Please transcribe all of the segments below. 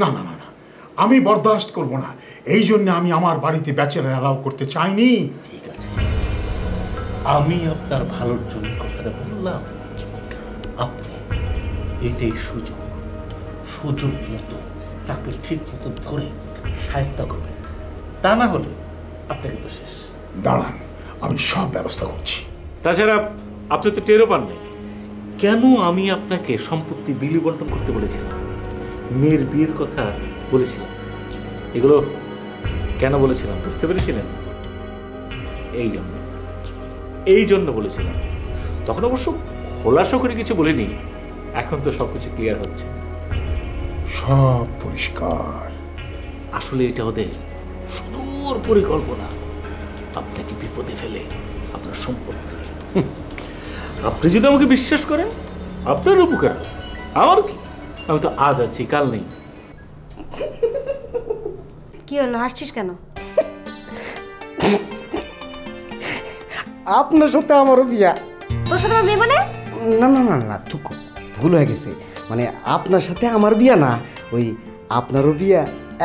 না না না না, আমি বরদাস্ত করব না। এই জন্য আমি আমার বাড়িতে ব্যাচেলর অ্যালাউ করতে চাইনি। ঠিক আছে, আমি আপনার ভালোর জন্য কথাটা বললাম। আপনি এটাই সুযোগ, সুযোগ মতো তাকে ঠিক মতো ধরে সাহায্য করবেন, তা না হলে আপনাকে তো শেষ। দাঁড়ান, আমি সব ব্যবস্থা করছি। তাছাড়া আপনি তো টেরও পাননি কেন আমি আপনাকে সম্পত্তি বিলি বন্টন করতে বলেছিলাম, মেয়ের বিয়ের কথা বলেছিলাম। এগুলো কেন বলেছিলাম বুঝতে পেরেছিলেন? এই জন্য বলেছিলাম। তখন অবশ্য খোলাসা করে কিছু বলিনি, এখন তো সবকিছু ক্লিয়ার হচ্ছে, সব পরিষ্কার। আসলে এটা ওদের সুদূর পরিকল্পনা, আপনাকে বিপদে ফেলে আপনার সম্পত্তি। আপনি যদি আমাকে বিশ্বাস করেন আপনার উপকার, আমার কি, আমি তো আজ আছি কাল নেই। কি হলো, হাসছিস কেন? আপনার সাথে আমারও বিয়া। তোর সাথে আমার বিয়ে মানে? না না না না, তুই ভুল হয়ে গেছে। মানে আপনার সাথে আমার বিয়া না, ওই আপনারও বিয়া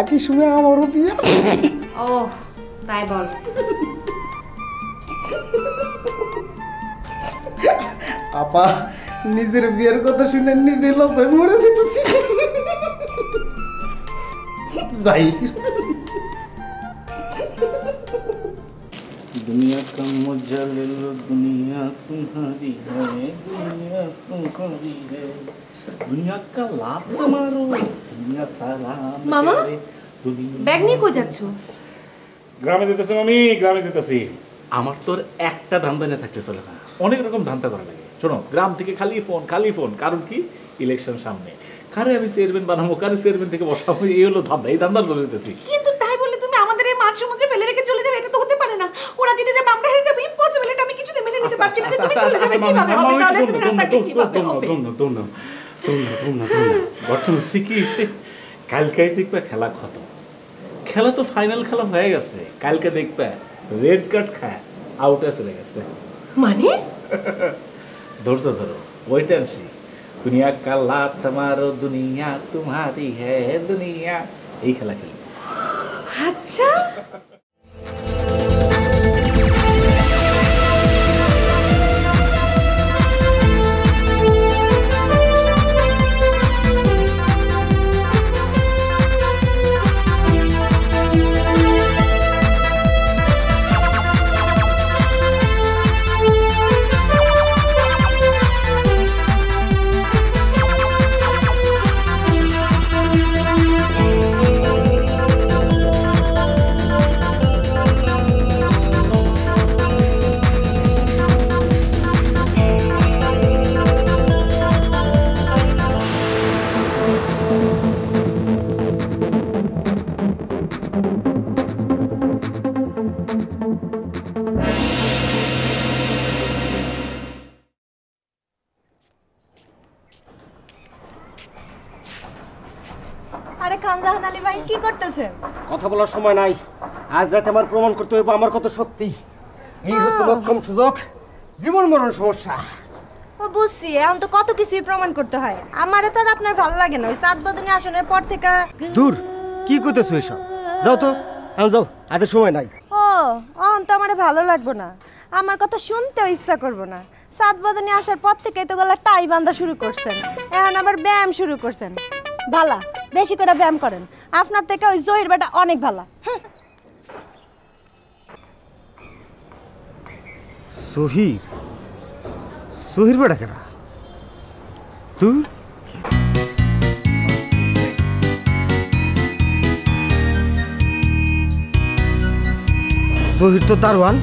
একই সময় আমারও বিয়া। ও তাই বল। আপা নিজের বিয়ের কথা শুনে নিজে লজ্জায় মরে যেতেছি। যাই। दुनिया का मजा ले लो, दुनिया तुम्हारी है, दुनिया तुम्हारी है, दुनिया का लात मारो, दुनिया सलाम मामा, करे, दुनिया। ব্যাগ নিয়ে কই যাচ্ছ? গ্রামে যেতেছি মামি, গ্রামে যেতেছি। আমার তোর একটা ধান্দা নিয়ে থাকতে চলে না, অনেক রকম ধান্দা করা লাগে। শোনো, গ্রাম থেকে খালি ফোন, কারণ কি ইলেকশন সামনে, কারে আমি চেয়ারম্যান বানাবো, কারে চেয়ারম্যান থেকে বসাবো, এই হলো ধান্দা। এই ধান্দার চলে যেতেছি। কিন্তু তাই বলে তুমি আমাদের এই মাঝ সমুদ্রে ফেলে রেখে চলে যাবে, এটা তো হতে পারে না। ওরা জিতে যাবে, আমরা হেরে যাবো, ইম্পসিবল। এটা আমি কিছুতে মেনে নিতে পারছি না যে তুমি চলে যাবে। কিভাবে হবে তাহলে? তুমি রাস্তাটা কিভাবে হবে? গঠন শিখিয়েছে, কালকেই দেখবে খেলা খতম। খেলা তো ফাইনাল খেলা হয়ে গেছে, কালকে দেখবে রেড কার্ড খায় আউটে চলে গেছে। মানে ধরছো, ধরো ওইটা আনছি। দুনিয়া কা লাত মারো, দুনিয়া তোমারি হ্যাঁ, দুনিয়া। এই খেলা খেলি। আচ্ছা, আরে খানজাহান আলী ভাই কি করতেছেন? কথা বলার সময় নাই, আজ রাতে আমার প্রমাণ করতে হইব আমার কত সত্যি। এই হচ্ছে মক্ষম সুযোগ, জীবন মরণ সমস্যা। ও বুঝছি, এখন তো কত কিছুই প্রমাণ করতে হয়। আমারে তো আর আপনার ভালো লাগে না। ওই সাত বদনী আসনের পর থেকে দূর, কি করতেছো এসব? যাও তো, এখন যাও, আজ সময় নাই। ও এখন তো আমারে ভালো লাগবে না, আমার কথা শুনতেও ইচ্ছা করবো না। সাত বদনী আসার পর থেকেই তো গলা টাই বান্ধা শুরু করছেন, এখন আবার ব্যায়াম শুরু করছেন। ভালা, বেশি করে ব্যায়াম করেন, আপনার থেকে ওই জহির বেটা অনেক ভালা। সহির? সহির বেটা কেনা? তুই সহির তো দারোয়ান।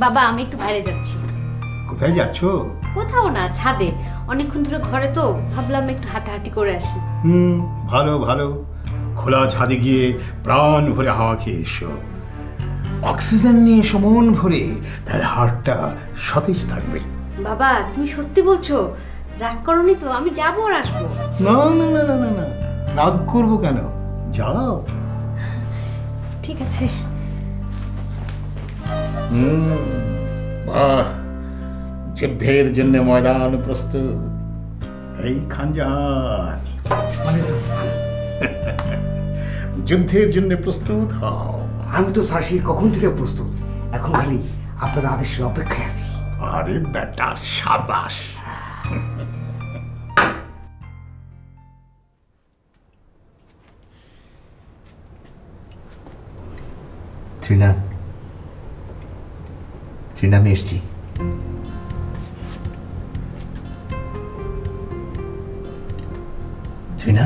বাবা আমি একটু বাইরে যাচ্ছি। কোথায় যাচ্ছ? কোথাও না, ছাদে। অনেকক্ষণ ধরে ঘরে তো, ভাবলাম একটু হাঁটাহাঁটি করে আসি। ভালো ভালো, খোলা ছাদে গিয়ে প্রাণ ভরে হাওয়া খেয়ে এসো। অক্সিজেন নিয়ে এসো মন ভরে, তাহলে হার্টটা সতেজ থাকবে। বাবা তুমি সত্যি বলছো? রাগ করনি তো? আমি যাবো আর আসবো। না না না না না না, রাগ করবো কেন? যাও। ঠিক আছে। বাহ, যুদ্ধের জন্য ময়দান প্রস্তুত। এই খানজাহান যুদ্ধের জন্য প্রস্তুত হও। আমি তো স্যার সেই কখন থেকে প্রস্তুত, এখন খালি আপনার আদেশের অপেক্ষায় আছি। আরে বেটা সাবাস। ত্রিনা, ত্রিনা আমি এসছি। ত্রিনা,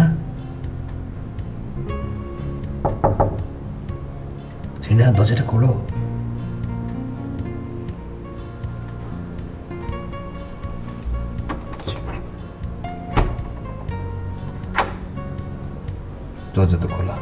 ত্রিনা দরজাটা খোলো। দরজা তো খোলা।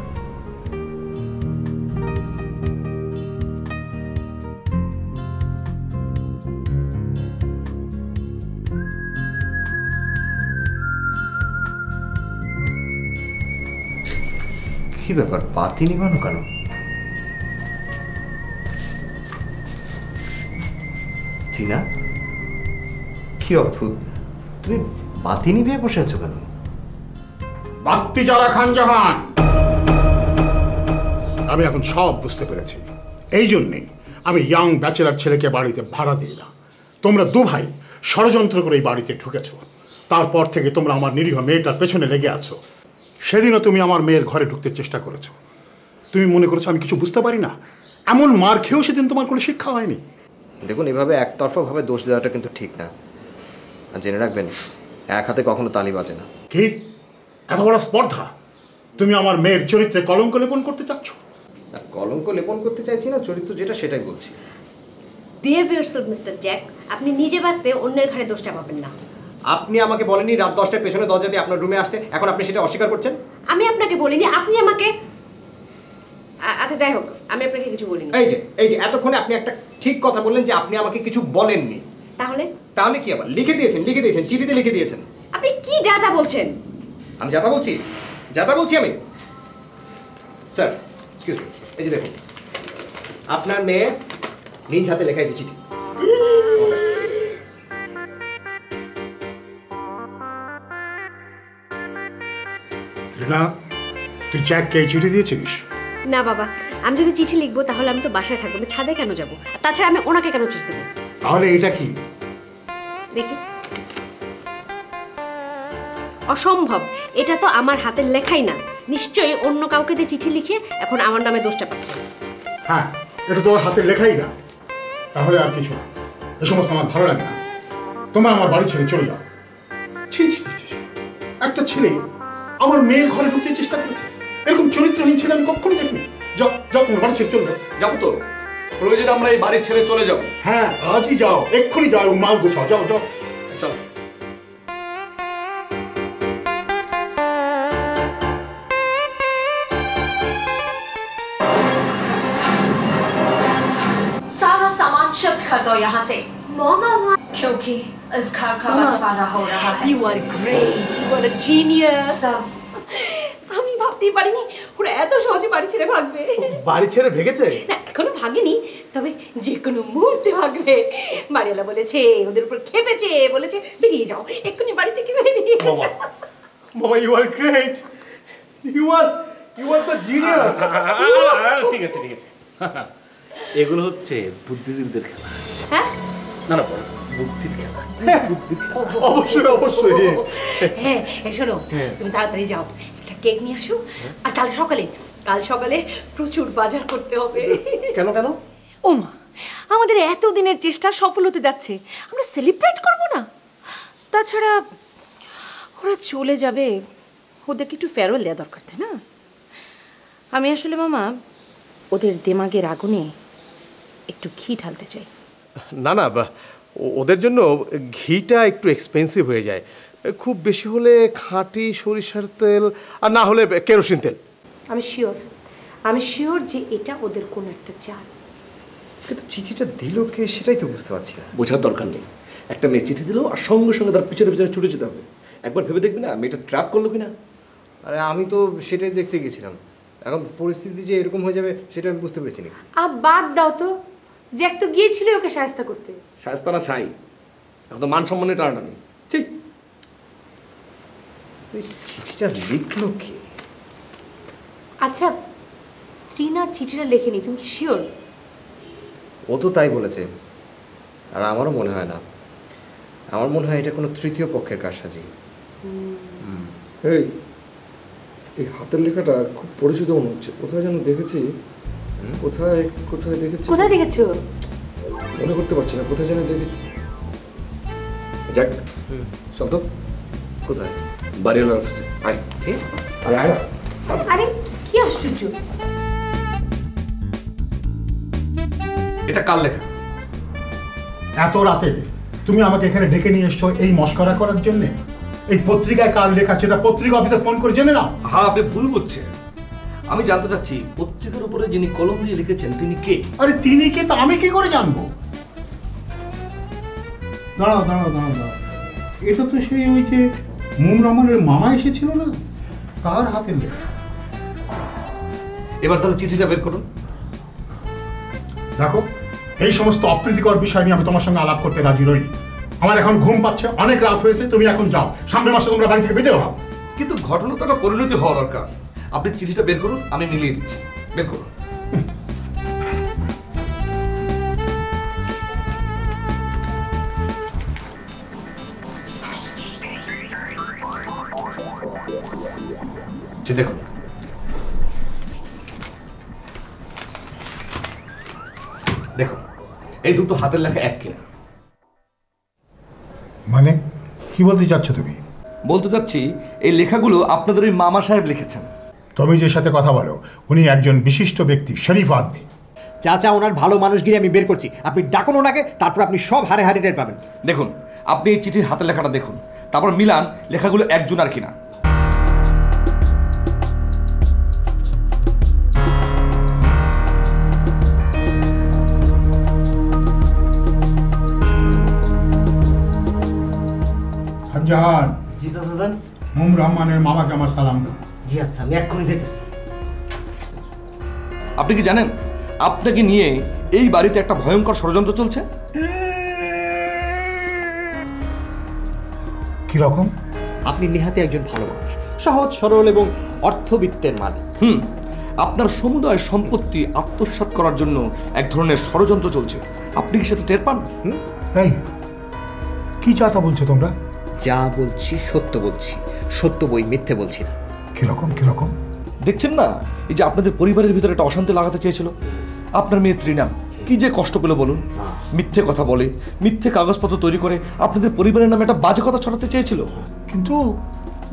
কি ব্যাপার, বাতি নিবানো কেন? টিনা, কি অদ্ভুত, তুমি বাতি নিভিয়ে বসে আছো কেন? বাতি জ্বালা খানজাহান। আমি এখন সব বুঝতে পেরেছি। এই জন্যেই আমি ইয়াং ব্যাচেলার ছেলেকে বাড়িতে ভাড়া দিই না। তোমরা দু ভাই ষড়যন্ত্র করে এই বাড়িতে ঢুকেছো। তারপর থেকে তোমরা আমার নিরীহ মেয়েটার পেছনে লেগে আছো। সেদিনও তুমি আমার মেয়ের ঘরে ঢুকতে চেষ্টা করেছো। তুমি মনে করেছো আমি কিছু বুঝতে পারি না? এমন মার খেয়েও সেদিন তোমার কোনো শিক্ষা হয়নি। দেখুন, এভাবে একতরফাভাবে দোষ দেওয়াটা কিন্তু ঠিক না। আর জেনে রাখবেন, এক হাতে কখনো তালি বাজে না। কি এত বড় স্পর্ধা? তুমি আমার মেয়ের চরিত্রে কলঙ্ক লেপন করতে চাচ্ছ? আর কলঙ্ক লেপন করতে চাইছি না, চরিত্র যেটা সেটাই বলছি। Behave yourself mister Jack. আপনি নিজে বাঁচতে অন্যের ঘাড়ে দোষটা পাবেন না। আপনি আমাকে বলেননি রাত 10টায় পেছনে দরজা দিয়ে আপনার রুমে আসতে, এখন আপনি সেটা অস্বীকার করছেন। আমি আপনাকে বলিনি, আপনি আমাকে। আচ্ছা যাই হোক, আমি আপনাকে কিছু বলিনি। এই যে এতক্ষণে আপনি একটা ঠিক কথা বললেন যে আপনি আমাকে কিছু বলেননি। তাহলে কি আবার লিখে দিয়েছেন, চিঠিতে লিখে দিয়েছেন। আপনি কি যাতা বলছেন? আমি যাতা বলছি আমি। স্যার এক্সকিউজ মি, এই যে দেখুন, আপনার মেয়ে নিজ হাতে লেখা এই চিঠি। ত্রিনা, তুই জ্যাককে এই চিঠি দিয়েছিস? না বাবা, আমি যদি চিঠি লিখবো তাহলে আমি তো বাসায় থাকবো, আমি ছাদে কেন যাবো? তাছাড়া আমি ওনাকে কেন চিঠি দেবো? তাহলে এটা কি? দেখি। অসম্ভব, এটা তো আমার হাতের লেখাই না। নিশ্চয়ই অন্য কাউকে দিয়ে চিঠি লিখে এখন আমার নামে দোষটা পাচ্ছে। হ্যাঁ, এটা তোর হাতের লেখাই না। তাহলে আর কিছু না, এ সমস্ত আমার ভালো লাগে না। তোমরা আমার বাড়ি ছেড়ে চলে যাও। ছি ছি ছি, একটা ছেলে আমার মেয়ের ঘরে ঢুকতে চেষ্টা করেছে। এরকম চরিত্রহীন ছেলে আমি কখনো দেখিনি। যাও যাও, তোমার বাড়ি ছেড়ে চলে যাও। যাবো তো, প্রয়োজনে আমরা এই বাড়ি ছেড়ে চলে যাবো। হ্যাঁ, আজই যাও, এক্ষুনি যাও, মাল গোছাও। যাও যাও, চল। सारा सामान शिफ्ट कर दो यहाँ से, মামা क्योंकि इस घर का बंटवारा हो रहा है। You are great, you are a genius. सब আমি ভাবতেই পারিনি ওরা এত সহজে বাড়ি ছেড়ে ভাগবে। বাড়ি ছেড়ে ভেগেছে? না, এখনো ভাগেনি, তবে যে কোনো মুহূর্তে ভাগবে। বাড়িওয়ালা বলেছে, ওদের উপর খেপেছে, বলেছে বেরিয়ে যাও, এক্ষুনি বাড়ি থেকে বেরিয়ে যাও। বাবা, you are great, you are the genius. ঠিক আছে ঠিক আছে, এগুলো হচ্ছে বুদ্ধিজীবীদের খেলা। হ্যাঁ না না, বুদ্ধির খেলা। অবশ্যই অবশ্যই। হ্যাঁ, শোনো, তুমি তাড়াতাড়ি যাও, একটা কেক নিয়ে আসো। আর কাল সকালে প্রচুর বাজার করতে হবে। কেন কেন? ও মা, আমাদের এতদিনের চেষ্টা সফল হতে যাচ্ছে, আমরা সেলিব্রেট করব না? তাছাড়া ওরা চলে যাবে, ওদেরকে একটু ফেয়ারওয়েল দেওয়া দরকার, তাই না? আমি আসলে মামা ওদের দেমাগের আগুনে একটু ঘি ঢালতে চাই। না না, ওদের জন্য ঘিটা একটু এক্সপেন্সিভ হয়ে যায়, খুব বেশি হলে খাঁটি সরিষার তেল, আর না হলে কেরোসিন তেল। আমি শিওর যে এটা ওদের কোন একটা চাল। কিন্তু চিঠিটা দিল কে সেটাই তো বুঝতে পারছি না। বোঝার দরকার নেই, একটা মেয়ে চিঠি দিল আর সঙ্গে সঙ্গে তার পিছনে পিছনে ছুটে যেতে হবে। একবার ভেবে দেখবি না মেয়েটা ট্র্যাপ করলো কিনা। আরে আমি তো সেটাই দেখতে গেছিলাম, এখন পরিস্থিতি যে এরকম হয়ে যাবে সেটা আমি বুঝতে পেরেছি না। বাদ দাও তো, জ্যাক তো গিয়েছিল ওকে সাহায্য করতে। সাহায্য না চাই, এখন তো মান সম্মানে টানাটানি। ঠিক, চিঠিটা লিখলো কে? আচ্ছা ত্রিনা চিঠিটা লেখেনি, তুমি কি শিওর? ও তো তাই বলেছে, আর আমারও মনে হয় না। আমার মনে হয় এটা কোনো তৃতীয় পক্ষের কারসাজি। এই হাতের লেখাটা খুব পরিচিত মনে হচ্ছে, কোথায় যেন দেখেছি। কোথায় কোথায় দেখেছি, কোথায় দেখেছো মনে করতে পারছি না, কোথায় যেন দেখেছি। যাক চল তো। কোথায়? বাড়িওয়ালার অফিসে। আয়। কি? আরে আয় না। আরে কি আশ্চর্য, এটা কার লেখা? এত রাতে তুমি আমাকে এখানে ডেকে নিয়ে এসছো এই মস্করা করার জন্য? এই পত্রিকায় কার লেখা সেটা পত্রিকা অফিসে ফোন করে জেনে নাও। হ্যাঁ, আপনি ভুল বুঝছেন। আমি জানতে চাচ্ছি পত্রিকার উপরে যিনি কলম দিয়ে লিখেছেন তিনি কে? আরে তিনি কে তা আমি কি করে জানবো? দাঁড়াও দাঁড়াও দাঁড়াও দাঁড়াও, এটা তো সেই ওই যে মুম রহমানের মামা এসেছিল না, তার হাতের লেখা। এবার তাহলে চিঠিটা বের করুন। দেখো, এই সমস্ত অপ্রীতিকর বিষয় নিয়ে আমি তোমার সঙ্গে আলাপ করতে রাজি রই। আমার এখন ঘুম পাচ্ছে, অনেক রাত হয়েছে, তুমি এখন যাও, সামনের মাসে তোমরা বাড়ি থেকে বেঁধে হও। কিন্তু ঘটনা তো একটা পরিণতি হওয়া দরকার। আপনি চিঠিটা বের করুন, আমি মিলিয়ে দিচ্ছি। বের করুন। দেখুন, দেখুন এই দুটো হাতের লেখা এক কিনা। মানে কি বলতে চাচ্ছ তুমি? বলতে চাচ্ছি এই লেখাগুলো আপনাদের ওই মামা সাহেব লিখেছেন। তুমি যে সাথে কথা বলো উনি একজন বিশিষ্ট ব্যক্তি, শরীফ আদমি। চাচা, ওনার ভালো মানুষগিরি আমি বের করছি, আপনি ডাকুন ওনাকে, তারপর আপনি সব হারে হারে টের পাবেন। দেখুন, আপনি এই চিঠির হাতের লেখাটা দেখুন, তারপর মিলান লেখাগুলো একজন আর কিনা। জাহান। জি দাদা। মুম রহমানের মামাকে আমার সালাম দাও। জি আচ্ছা, আমি এক্ষুনি যেতেছি। আপনি কি জানেন আপনাকে নিয়ে এই বাড়িতে একটা ভয়ঙ্কর ষড়যন্ত্র চলছে? কি রকম? আপনি নিহাতে একজন ভালো মানুষ, সহজ সরল এবং অর্থবিত্তের মালিক। আপনার সমুদায় সম্পত্তি আত্মসাৎ করার জন্য এক ধরনের ষড়যন্ত্র চলছে, আপনি কি সেটা টের পান? এই কি চাতা বলছো তোমরা? যা বলছি সত্য বলছি, সত্য বই মিথ্যে বলছি না। কিরকম কিরকম? দেখছেন না, এই যে আপনাদের পরিবারের ভিতরে একটা অশান্তি লাগাতে চেয়েছিল, আপনার মেয়ে ত্রিনা কি যে কষ্ট পেল বলুন। মিথ্যে কথা বলে, মিথ্যে কাগজপত্র তৈরি করে আপনাদের পরিবারের নামে একটা বাজে কথা ছড়াতে চেয়েছিল। কিন্তু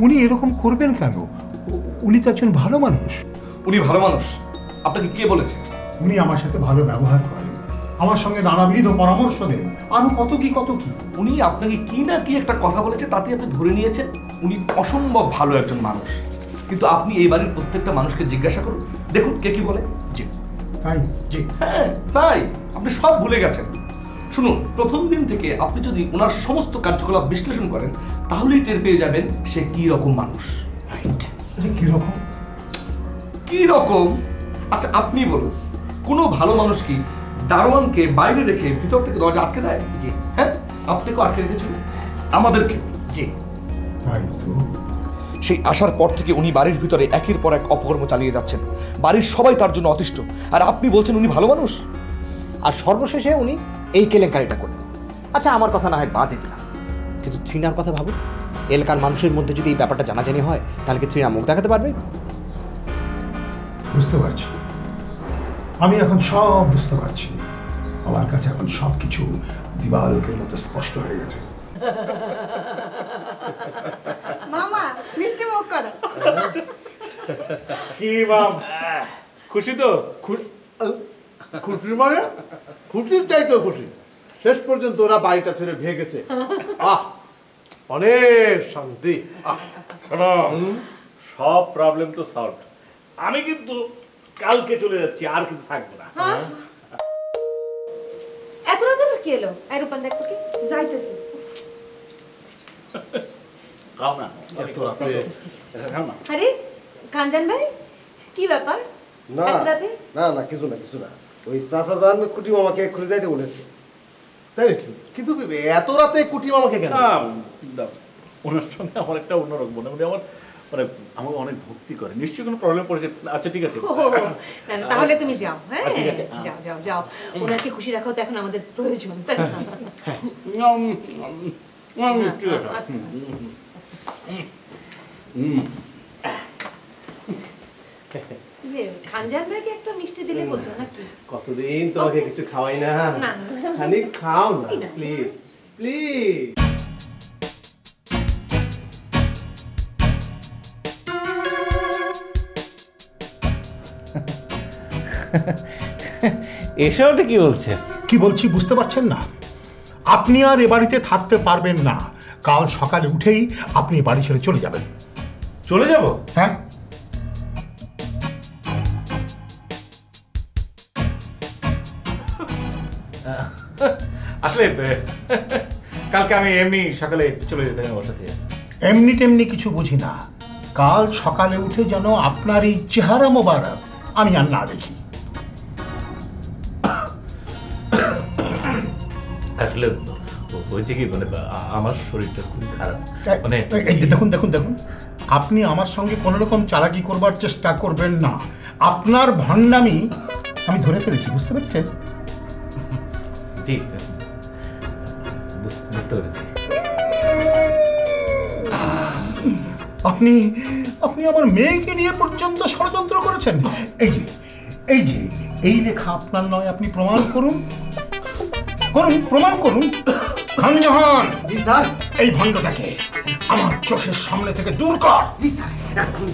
উনি এরকম করবেন কেন? উনি তো একজন ভালো মানুষ। উনি ভালো মানুষ আপনাকে কে বলেছে? উনি আমার সাথে ভালো ব্যবহার করেন, আমার সঙ্গে নানাবিধ পরামর্শ দেন, আরো কত কি কত কি। উনি আপনাকে কি না কি একটা কথা বলেছে, তাতে আপনি ধরে নিয়েছেন উনি অসম্ভব ভালো একজন মানুষ। কিন্তু আপনি এই বাড়ির প্রত্যেকটা মানুষকে জিজ্ঞাসা করুন, দেখুন কে কি বলে। জি তাই? জি হ্যাঁ তাই, আপনি সব ভুলে গেছেন। শুনুন, প্রথম দিন থেকে আপনি যদি ওনার সমস্ত কার্যকলাপ বিশ্লেষণ করেন তাহলেই টের পেয়ে যাবেন সে কি রকম মানুষ। রাইট? কি রকম? কি রকম? আচ্ছা আপনি বলুন, কোনো ভালো মানুষ কি দারোয়ানকে বাইরে রেখে ভিতর থেকে দরজা আটকে দেয়? জি হ্যাঁ, আপনাকেও আটকে রেখেছিল, আমাদেরকে। জি তাই তো। সেই আসার পর থেকে উনি বাড়ির ভিতরে একের পর এক অপকর্ম চালিয়ে যাচ্ছেন, বাড়ির সবাই তার জন্য অতিষ্ঠ, আর আপনি বলছেন উনি ভালো মানুষ। আর সর্বশেষে উনি এই কেলেঙ্কারিটা করলেন। আচ্ছা আমার কথা না হয় বাদ দিলাম, কিন্তু ত্রিনার কথা ভাবুন। এলাকার মানুষের মধ্যে যদি এই ব্যাপারটা জানাজানি হয় তাহলে কি ত্রিনা মুখ দেখাতে পারবে? বুঝতে পারছি, আমি এখন সব বুঝতে পারছি। আমার কাছে এখন সব কিছু দিবালোকের মতো স্পষ্ট হয়ে গেছে। মামা মিষ্টি মুখ করো। কি মাম, খুশি তো? খুশি মানে খুশির চাই তো খুশি। শেষ পর্যন্ত ওরা বাড়িটা ছেড়ে ভেগেছে। আহ অনেক শান্তি। সব প্রবলেম তো সলভ। আমি কিন্তু কালকে চলে যাচ্ছি, আর কিন্তু থাকবো না। এত রাতে কি এলো? এই রূপান দেখো কি যাইতেছে। খাও না, এত রাতে খাও না। আরে কাঞ্জান ভাই কি ব্যাপার? না এত রাতে? না না কিছু না কিছু না, ওই চাচা যান কুটি মামাকে খুলে যাইতে বলেছে। তাই নাকি? কিন্তু এত রাতে কুটি মামাকে কেন? ওনার সঙ্গে আমার একটা অন্যরকম মনে মানে আমার মানে আমাকে অনেক ভক্তি করে, নিশ্চয়ই কোনো প্রবলেম পড়েছে। আচ্ছা ঠিক আছে, তাহলে তুমি যাও। হ্যাঁ ঠিক আছে। যাও যাও যাও, ওনাকে খুশি রাখাও তো এখন আমাদের প্রয়োজন, তাই না? ঠিক আছে। খানজান ভাইকে একটা মিষ্টি দিলে বলতো নাকি? কতদিন তোমাকে কিছু খাওয়াই না, না। খানিক খাও না এই না। Please please. এসবটা কি বলছেন? কি বলছি বুঝতে পারছেন না? আপনি আর এ বাড়িতে থাকতে পারবেন না। কাল সকালে উঠেই আপনি বাড়ি ছেড়ে চলে যাবেন। চলে যাব? হ্যাঁ, আসলে কালকে আমি এমনি সকালে চলে যেতে হবে বাসা থেকে। এমনি টেমনি কিছু বুঝি না। কাল সকালে উঠে যেন আপনার এই চেহারা মোবারক আমি আর না দেখি। আসলে হয়েছে কি মানে আমার শরীরটা খুব খারাপ মানে এই যে দেখুন দেখুন দেখুন, আপনি আমার সঙ্গে কোনো রকম চালাকি করবার চেষ্টা করবেন না। আপনার ভণ্ডামি আমি ধরে ফেলেছি, বুঝতে পারছেন? জি বুঝতে পেরেছি। আপনি আপনি আমার মেয়েকে নিয়ে পর্যন্ত ষড়যন্ত্র করেছেন। এই যে এই যে এই লেখা আপনার নয়, আপনি প্রমাণ করুন, করুন প্রমাণ করুন। খানজাহান, জি স্যার। এই ভণ্ডটাকে আমার চোখের সামনে থেকে দূর কর। জি স্যার, এখন